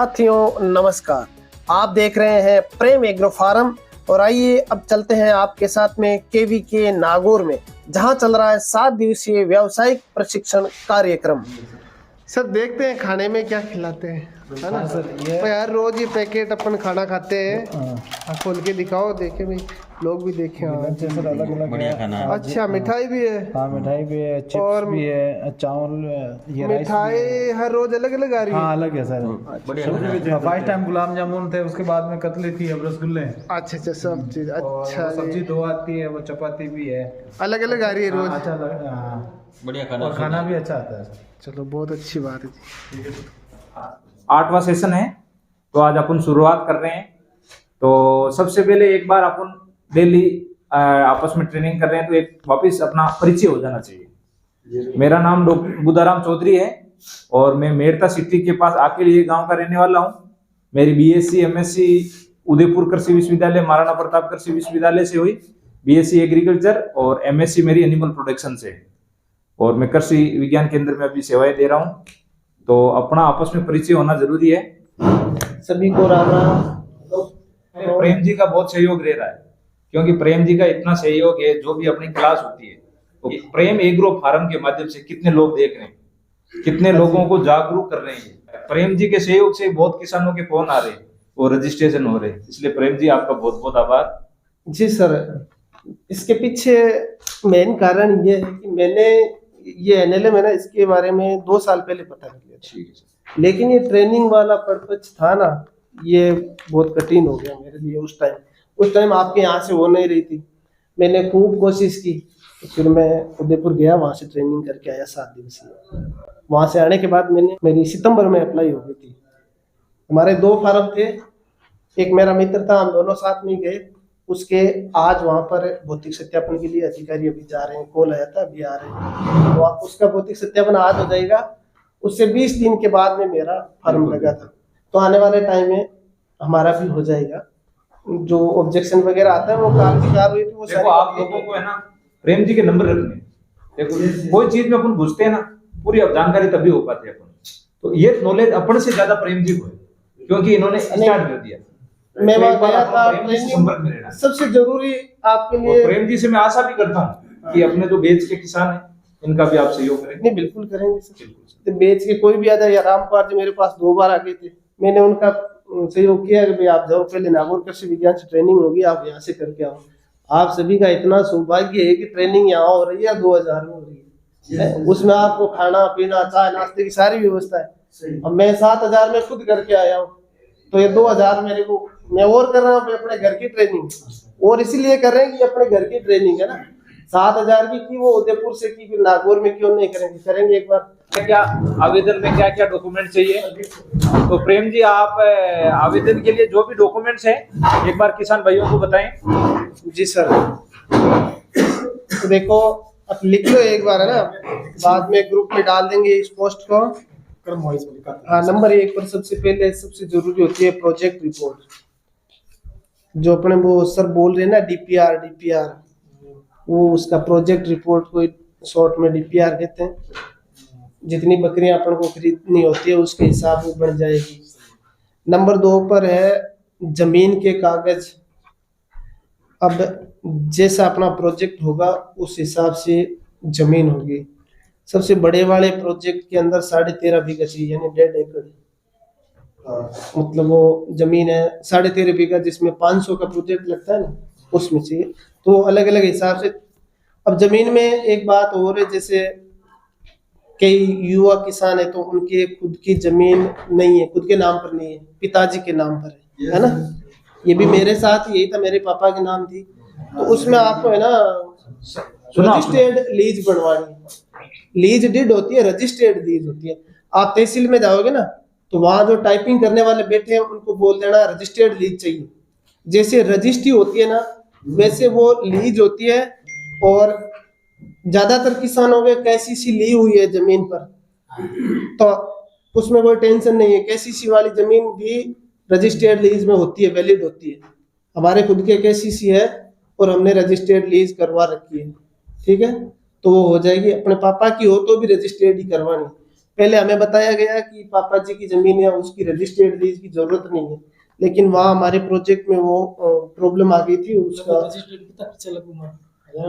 साथियों नमस्कार, आप देख रहे हैं प्रेम एग्रो फार्म। और आइए अब चलते हैं आपके साथ में केवीके नागौर में, जहां चल रहा है 7 दिवसीय व्यावसायिक प्रशिक्षण कार्यक्रम। सर देखते हैं खाने में क्या खिलाते हैं, है ना सर? तो यार रोज ये पैकेट अपन खाना खाते हैं, खोल के दिखाओ, देखे भाई लोग भी देखें। सर अलग अलग बढ़िया खाना है। अच्छा मिठाई भी है? हाँ मिठाई भी है, चिप्स और भी है, चावल, ये राइस मिठाई भी है। हर रोज अलग अलग आ रही है? हाँ अलग है सर। बढ़िया खाना है। फर्स्ट टाइम गुलाब जामुन थे, उसके बाद में कतली थी, अब रसगुल्ले हैं। अच्छा अच्छा, सब चीज और अच्छा वो सब्जी जी। 2 आती है, वो चपाती भी है, अलग अलग आ रही है रोज? अच्छा लग, हाँ बढ़िया खाना और खाना भी अच्छा आता है सर। चलो बहुत अच्छी बात है जी। 8वां सेशन है, तो आज अपन शुरुआत कर रहे हैं। तो सबसे पहले एक बार अपन डेली आपस में ट्रेनिंग कर रहे हैं, तो एक वापस अपना परिचय हो जाना चाहिए। मेरा नाम डॉक्टर बुदाराम चौधरी है और मैं मेड़ता सिटी के पास आके लिए गांव का रहने वाला हूँ। मेरी बीएससी एमएससी उदयपुर कृषि विश्वविद्यालय, महाराणा प्रताप कृषि विश्वविद्यालय से हुई, बीएससी एग्रीकल्चर और एमएससी मेरी एनिमल प्रोडक्शन से, और मैं कृषि विज्ञान केंद्र में अभी सेवाएं दे रहा हूँ। तो अपना आपस में परिचय होना जरूरी है। सभी को राम राम। प्रेम जी का बहुत सहयोग रह रहा है, क्योंकि प्रेम जी का इतना सहयोग है। जो भी अपनी क्लास होती है, तो प्रेम एग्रो फार्म के माध्यम से कितने लोग देख रहे हैं, कितने लोगों को जागरूक कर रहे हैं। प्रेम जी के सहयोग से बहुत किसानों के फोन आ रहे हैं और रजिस्ट्रेशन हो रहे हैं। इसलिए प्रेम जी आपका बहुत बहुत आभार। जी सर, इसके पीछे मेन कारण ये है कि मैंने ये एनएलए मैंने इसके बारे में 2 साल पहले पता कर लिया था। ठीक है सर। लेकिन ये ट्रेनिंग वाला पर्पज था ना, ये बहुत कठिन हो गया मेरे लिए उस टाइम आपके यहाँ से हो नहीं रही थी। मैंने खूब कोशिश की, तो फिर मैं उदयपुर गया, वहाँ से ट्रेनिंग करके आया 7 दिवसीय। वहाँ से आने के बाद मेरी सितंबर में अप्लाई हो गई थी। हमारे 2 फार्म थे, एक मेरा मित्र था, हम दोनों साथ में गए। उसके आज वहाँ पर भौतिक सत्यापन के लिए अधिकारी अभी जा रहे हैं, कॉल आया था, अभी आ रहे हैं। तो उसका भौतिक सत्यापन आज हो जाएगा। उससे 20 दिन के बाद में मेरा फार्म लगा था, तो आने वाले टाइम में हमारा भी हो जाएगा। जो ऑब्जेक्शन वगैरह आता है वो कार्रवाई वो देखो आप लोगों को है ना प्रेम जी के नंबर रखने। देखो कोई चीज में अपन घुसते हैं ना, पूरी जानकारी तभी हो पाती है अपन। तो ये नॉलेज अपन से ज्यादा प्रेम जी को है, क्योंकि इन्होंने स्टार्ट कर दिया। मैं वहाँ गया था, प्रेम जी से संपर्क में रहना सबसे जरूरी आपके लिए। प्रेम जी से मैं आशा भी करता हूँ कि अपने जो बेच के किसान है, इनका भी आप सहयोग करेंगे। नहीं बिल्कुल करेंगे सर। तो बेच के कोई भी आ जाए, या रामपाल जी मेरे पास 2 बार आ गए थे, मैंने उनका सहयोग किया कि भाई आप जाओ, पहले नागौर कृषि विज्ञान से ट्रेनिंग होगी, आप यहाँ से करके आओ। आप सभी का इतना सौभाग्य है कि ट्रेनिंग यहाँ हो रही है, 2000 में हो रही है। उसमें आपको खाना पीना, चाय नाश्ते की सारी व्यवस्था है। अब मैं 7000 में खुद करके आया हूँ, तो ये 2000 मेरे को मैं और कर रहा हूँ अपने घर की ट्रेनिंग, और इसीलिए कर रहे हैं कि अपने घर की ट्रेनिंग है ना। 7000 की वो उदयपुर से की, फिर नागौर में क्यों नहीं करेंगे एक बार। क्या आवेदन में क्या क्या डॉक्यूमेंट चाहिए? तो प्रेम जी आप आवेदन के लिए जो भी डॉक्यूमेंट्स हैं एक बार किसान भाइयों को बताएं। जी सर, तो देखो अब लिख लो एक बार, है ना, बाद में ग्रुप में डाल देंगे इस पोस्ट को। हाँ, नंबर 1 पर सबसे पहले सबसे जरूरी होती है प्रोजेक्ट रिपोर्ट। जो अपने वो सर बोल रहे हैं ना, डीपीआर, वो उसका प्रोजेक्ट रिपोर्ट को शॉर्ट में डीपीआर कहते हैं। जितनी बकरियां अपन को खरीदनी होती है उसके हिसाब में बन जाएगी। नंबर 2 पर है जमीन के कागज। अब जैसा अपना प्रोजेक्ट होगा उस हिसाब से जमीन होगी। सबसे बड़े वाले प्रोजेक्ट के अंदर 13.5 बीघा चाहिए, यानी 1.5 एकड़। मतलब वो जमीन है 13.5 बीघा, जिसमें 500 का प्रोजेक्ट लगता है ना, उसमें चाहिए। तो अलग अलग हिसाब से। अब जमीन में एक बात और है, जैसे कई युवा किसान है तो उनके खुद की जमीन नहीं है, खुद के नाम पर नहीं है, पिताजी के नाम पर है ना। ये भी मेरे साथ यही था, मेरे पापा के नाम थी। तो उसमें आपको है ना रजिस्टर्ड लीज बनवानी है। लीज डीड होती है, रजिस्टर्ड लीज होती है। आप तहसील में जाओगे ना, तो वहां जो टाइपिंग करने वाले बैठे हैं उनको बोल देना रजिस्टर्ड लीज चाहिए। जैसे रजिस्ट्री होती है ना, वैसे वो लीज होती है। और ज्यादातर किसानों के केसीसी ली हुई है जमीन पर, तो उसमें कोई टेंशन नहीं है। केसीसी वाली जमीन भी रजिस्टर्ड लीज में होती है, वैलिड होती है। हमारे खुद के केसीसी है और हमने रजिस्टर्ड लीज करवा रखी है, ठीक है। तो वो हो जाएगी। अपने पापा की हो तो भी रजिस्टर्ड ही करवानी। पहले हमें बताया गया कि पापा जी की जमीन है, उसकी रजिस्टर्ड लीज की जरूरत नहीं है, लेकिन वहाँ हमारे प्रोजेक्ट में वो प्रॉब्लम आ गई थी। उसका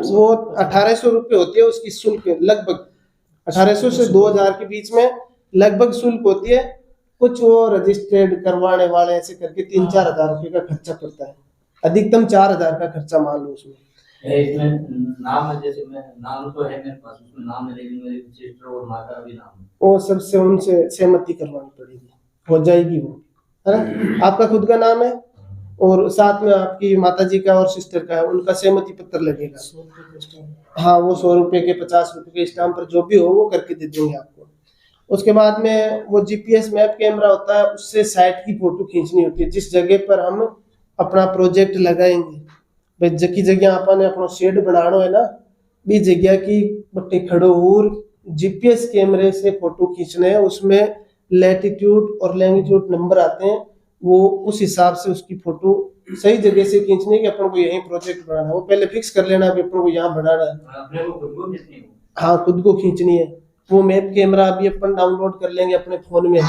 वो 1800 रुपये होती है उसकी शुल्क, लगभग 1800 से 2000 के बीच में लगभग शुल्क होती है। कुछ वो रजिस्टर्ड करवाने वाले ऐसे करके 3-4 हजार रुपये का खर्चा पड़ता है, अधिकतम 4000 का खर्चा मान लो उसमें। इसमें नाम है, जैसे मैं नाम तो है मेरे पास, उसमें नाम है लेकिन मेरी सिस्टर और माँ का भी नाम है, वो सबसे उनसे सहमति करवानी पड़ेगी, हो जाएगी वो, है ना। आपका खुद का नाम है और साथ में आपकी माता जी का और सिस्टर का है, उनका सहमति पत्र लगेगा। हाँ, वो 100 रुपए के 50 रुपए के स्टाम्प पर जो भी हो वो करके दे देंगे आपको। उसके बाद में वो जीपीएस मैप कैमरा होता है, उससे साइट की फोटो खींचनी होती है, जिस जगह पर हम अपना प्रोजेक्ट लगाएंगे। भाई जकी जगह अपन ने अपना शेड बनाना है ना, बी जगह की बट्टे खड़ो और जीपीएस कैमरे से फोटो खींचने हैं, उसमें लैटिट्यूड और लैंगिट्यूड नंबर आते हैं, वो उस हिसाब से उसकी फोटो सही जगह से खींचनी है कि अपन को यही प्रोजेक्ट बनाना है। वो पहले फिक्स कर लेना है अपन को यहाँ बनाना है। अपने को खुद को कितनी हो? हाँ, खुद को खींचनी है। वो मैप कैमरा अभी अपन डाउनलोड कर लेंगे अपने फोन में।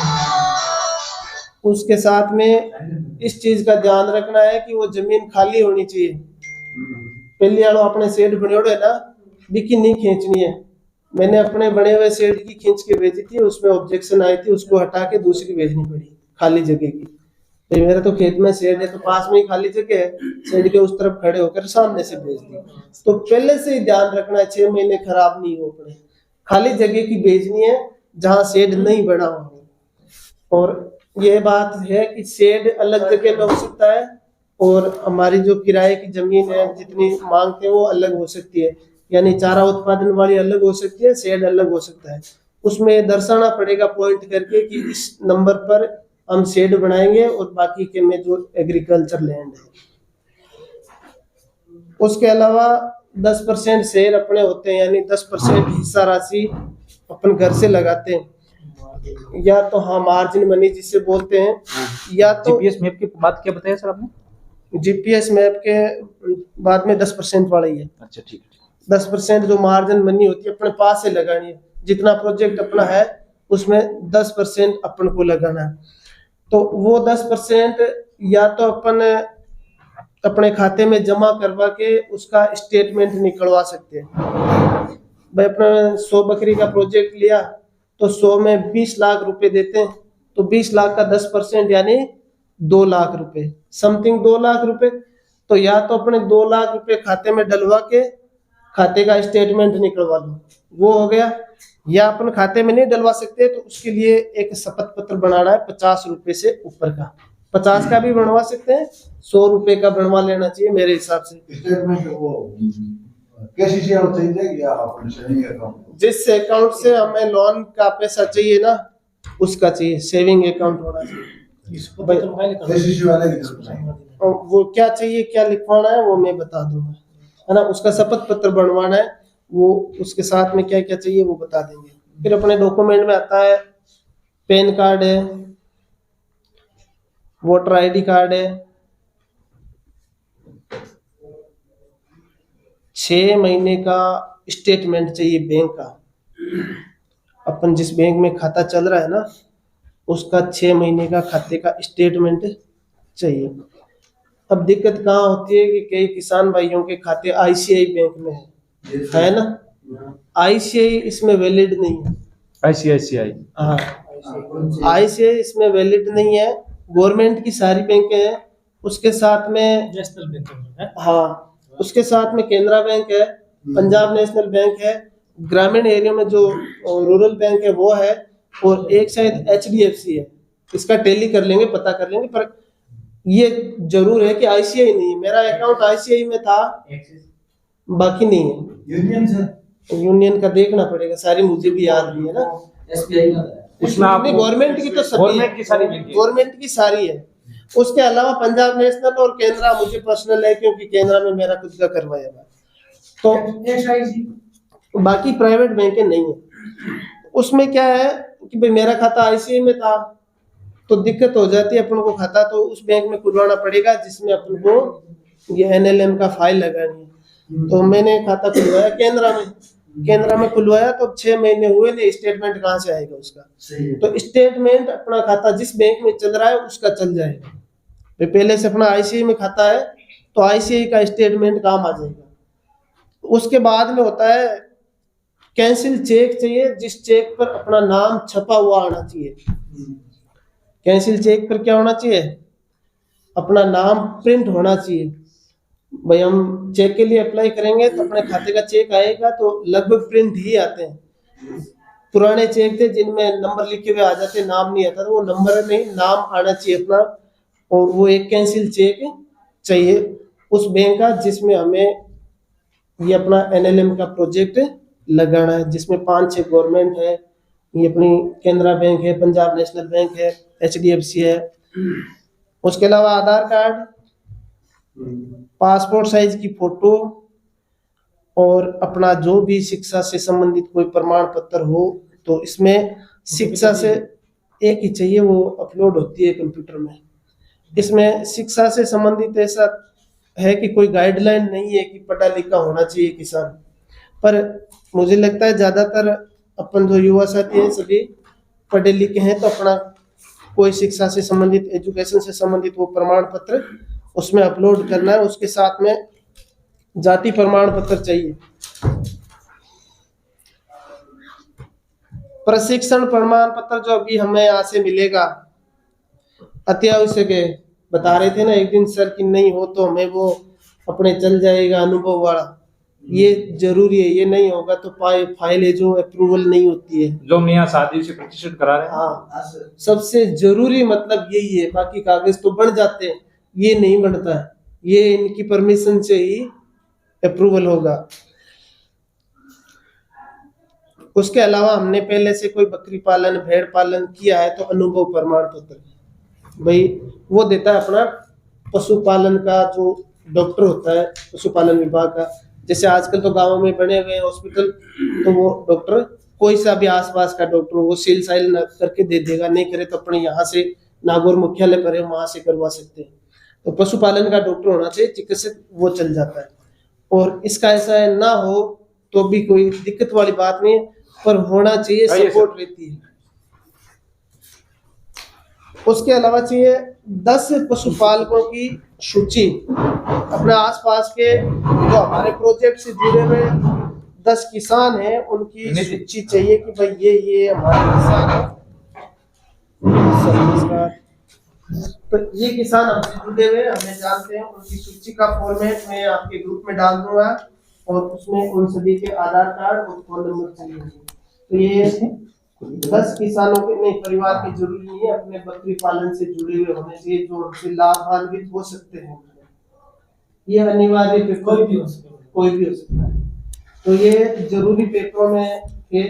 उसके साथ में इस चीज का ध्यान रखना है कि वो जमीन खाली होनी चाहिए। पहले वालों अपने शेड बने है ना, बिकी नहीं खींचनी है। मैंने अपने बने हुए शेड की खींच के भेजी थी, उसमें ऑब्जेक्शन आई थी, उसको हटा के दूसरी भेजनी पड़ी खाली जगह की। तो मेरा तो खेत में शेड है, तो पास में ही खाली जगह है, शेड के उस तरफ खड़े होकर सामने से भेज दी। तो पहले से ही ध्यान रखना है 6 महीने खराब नहीं हो पड़े, खाली जगह की भेजनी है जहाँ शेड नहीं बना हुआ। और ये बात है कि शेड अलग जगह में हो सकता है और हमारी जो किराए की जमीन है जितनी मांगते हैं वो अलग हो सकती है, यानी चारा उत्पादन वाली अलग हो सकती है, शेड अलग हो सकता है। उसमें दर्शाना पड़ेगा पॉइंट करके कि इस नंबर पर हम शेड बनाएंगे और बाकी के में जो एग्रीकल्चर लैंड है। उसके अलावा 10% शेयर अपने होते हैं, यानी 10% हिस्सा राशि अपन घर से लगाते हैं, या तो हाँ मार्जिन मनी जिसे बोलते हैं, या तो जीपीएस मैप की बात क्या बताया सर आपने? जीपीएस मैप के बाद में 10% वाला ही है। अच्छा, ठीक है। 10% जो मार्जिन मनी होती है अपने पास से लगानी है। जितना प्रोजेक्ट अपना है उसमें 10% अपन को लगाना है। तो वो 10% या तो अपन अपने खाते में जमा करवा के उसका स्टेटमेंट निकलवा सकते हैं। भाई अपना 100 बकरी का प्रोजेक्ट लिया तो 100 में 20 लाख रुपए देते हैं, तो 20 लाख का 10% यानी 2 लाख रुपए, समथिंग 2 लाख रुपए। तो या तो अपने 2 लाख रुपए खाते में डलवा के खाते का स्टेटमेंट निकलवा लो, वो हो गया। या अपन खाते में नहीं डलवा सकते तो उसके लिए एक शपथ पत्र बनाना है 50 रुपए से ऊपर का। 50 का भी बनवा सकते हैं, 100 रुपए का बनवा लेना चाहिए मेरे हिसाब से। स्टेटमेंट वो कैसी से होना चाहिए या अपने सेविंग अकाउंट, जिस अकाउंट से हमें लोन का पैसा चाहिए ना उसका चाहिए, सेविंग अकाउंट होना चाहिए। कैसी से वाले की तरफ से और वो क्या चाहिए, क्या लिखवाना है वो मैं बता दूंगा, है ना। उसका शपथ पत्र बनवाना है, वो उसके साथ में क्या क्या चाहिए वो बता देंगे। फिर अपने डॉक्यूमेंट में आता है पैन कार्ड है, वोटर आईडी कार्ड है, 6 महीने का स्टेटमेंट चाहिए बैंक का। अपन जिस बैंक में खाता चल रहा है ना उसका 6 महीने का खाते का स्टेटमेंट चाहिए। अब दिक्कत कहाँ होती है कि कई किसान भाइयों के खाते आईसीआई बैंक में है ना, आईसीआई इसमें वैलिड नहीं है। आईसीआईसीआई, हाँ, आईसीआई इसमें वैलिड नहीं है। गवर्नमेंट की सारी बैंकें हैं, उसके साथ में नेशनल बैंक है। हाँ, उसके साथ में केनरा बैंक है, पंजाब नेशनल बैंक है, ग्रामीण एरिया में जो रूरल बैंक है वो है, और एक शायद एचडीएफसी है। इसका टैली कर लेंगे, पता कर लेंगे, पर ये जरूर है कि आईसीआई नहीं है। मेरा अकाउंट आईसीआई में था, बाकी नहीं है। यूनियन से यूनियन का देखना पड़ेगा, सारी मुझे भी याद नहीं है ना। एसबीआई का उसमें आप गवर्नमेंट की तो सभी गवर्नमेंट की सारी बैंक है। गवर्नमेंट की सारी है। उसके अलावा पंजाब नेशनल और केनरा मुझे पर्सनल है, क्योंकि केनरा में मेरा खुद का करवाया हुआ। तो बाकी प्राइवेट बैंकें नहीं है। उसमें क्या है कि भाई मेरा खाता आईसीआई में था तो दिक्कत हो जाती है, अपन को खाता तो उस बैंक में खुलवाना पड़ेगा जिसमें अपन को ये एनएलएम का फाइल लगानी है। तो मैंने खाता खुलवाया केनरा में, केनरा में खुलवाया तो 6 महीने हुए नहीं, स्टेटमेंट कहाँ से आएगा उसका? सही है। तो स्टेटमेंट अपना खाता जिस बैंक में चल रहा है उसका चल जाएगा। तो पहले से अपना आईसीआई में खाता है तो आईसीआई का स्टेटमेंट काम आ जाएगा। उसके बाद में होता है कैंसिल चेक चाहिए, जिस चेक पर अपना नाम छपा हुआ आना चाहिए। कैंसिल चेक पर क्या होना चाहिए? अपना नाम प्रिंट होना चाहिए। भाई हम चेक के लिए अप्लाई करेंगे तो अपने खाते का चेक आएगा तो लगभग प्रिंट ही आते हैं। पुराने चेक थे जिनमें नंबर लिखे हुए आ जाते, नाम नहीं आता, तो वो नंबर नहीं, नाम आना चाहिए अपना। और वो एक कैंसिल चेक चाहिए उस बैंक का जिसमें हमें ये अपना एनएलएम का प्रोजेक्ट लगाना है, जिसमें 5-6 गवर्नमेंट है, ये अपनी केनरा बैंक है, पंजाब नेशनल बैंक है, एचडीएफसी है। उसके अलावा आधार कार्ड, पासपोर्ट साइज की फोटो और अपना जो भी शिक्षा से संबंधित कोई प्रमाण पत्र हो, तो इसमें शिक्षा से एक ही चाहिए, वो अपलोड होती है कंप्यूटर में। इसमें शिक्षा से संबंधित ऐसा है कि कोई गाइडलाइन नहीं है कि पढ़ा लिखा होना चाहिए किसान, पर मुझे लगता है ज्यादातर अपन जो युवा साथी हैं सभी पढ़े लिखे हैं, तो अपना कोई शिक्षा से संबंधित, एजुकेशन से संबंधित वो प्रमाण पत्र उसमें अपलोड करना है। उसके साथ में जाति प्रमाण पत्र चाहिए। प्रशिक्षण प्रमाण पत्र जो अभी हमें यहाँ से मिलेगा अति आवश्यक है। बता रहे थे ना एक दिन सर कि नहीं हो तो हमें वो अपने चल जाएगा अनुभव वाला, ये जरूरी है। ये नहीं होगा तो फाइल है जो अप्रूवल नहीं होती है। जो मियाँ शादी से प्रतिष्ठित करा रहे हैं, हाँ, सबसे जरूरी मतलब यही है। बाकी कागज तो बन जाते हैं, ये नहीं बनता है, ये इनकी परमिशन से ही अप्रूवल होगा। उसके अलावा हमने पहले से कोई बकरी पालन, भेड़ पालन किया है तो अनुभव प्रमाण पत्र भाई वो देता है अपना पशुपालन का जो डॉक्टर होता है पशुपालन विभाग का। जैसे आजकल तो गांवों में बने हुए हॉस्पिटल, तो वो डॉक्टर कोई सा भी आसपास का डॉक्टर वो सील साइल करके दे देगा, नहीं करे तो अपने यहाँ से नागौर मुख्यालय पर है वहां से करवा सकते हैं। तो पशुपालन का डॉक्टर होना चाहिए, चिकित्सक वो चल जाता है। और इसका ऐसा ना हो तो भी कोई दिक्कत वाली बात नहीं है, पर होना चाहिए, सपोर्ट रहती है। उसके अलावा चाहिए 10 पशुपालकों की सूची। अपने आसपास के जो हमारे प्रोजेक्ट से जुड़े हुए 10 किसान हैं उनकी सूची चाहिए कि भाई ये हमारे किसान हैं। तो ये किसान हमसे जुड़े हुए हमें जानते हैं, उनकी सूची का फॉर्मेट मैं आपके ग्रुप में डाल दूंगा और उसमें उन सभी के आधार कार्ड और फोन नंबर चाहिए। तो ये 10 किसानों के नहीं, परिवार के जरूरी नहीं है, अपने बकरी पालन से जुड़े हुए होने चाहिए जो उनसे लाभान्वित हो सकते हैं। ये अनिवार्य पेपर कोई भी हो सकता है। तो ये जरूरी पेपरों में है।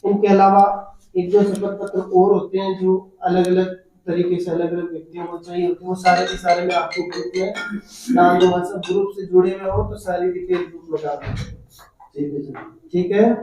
इनके अलावा एक दो शपथ पत्र और होते हैं जो अलग अलग तरीके से अलग अलग व्यक्तियों को चाहिए होते हैं। वो सारे के सारे में आपको ग्रुप में नाम दूंगा। सब ग्रुप से जुड़े हुए हो तो सारी डिटेल ग्रुप में डाल दूंगा। ठीक है।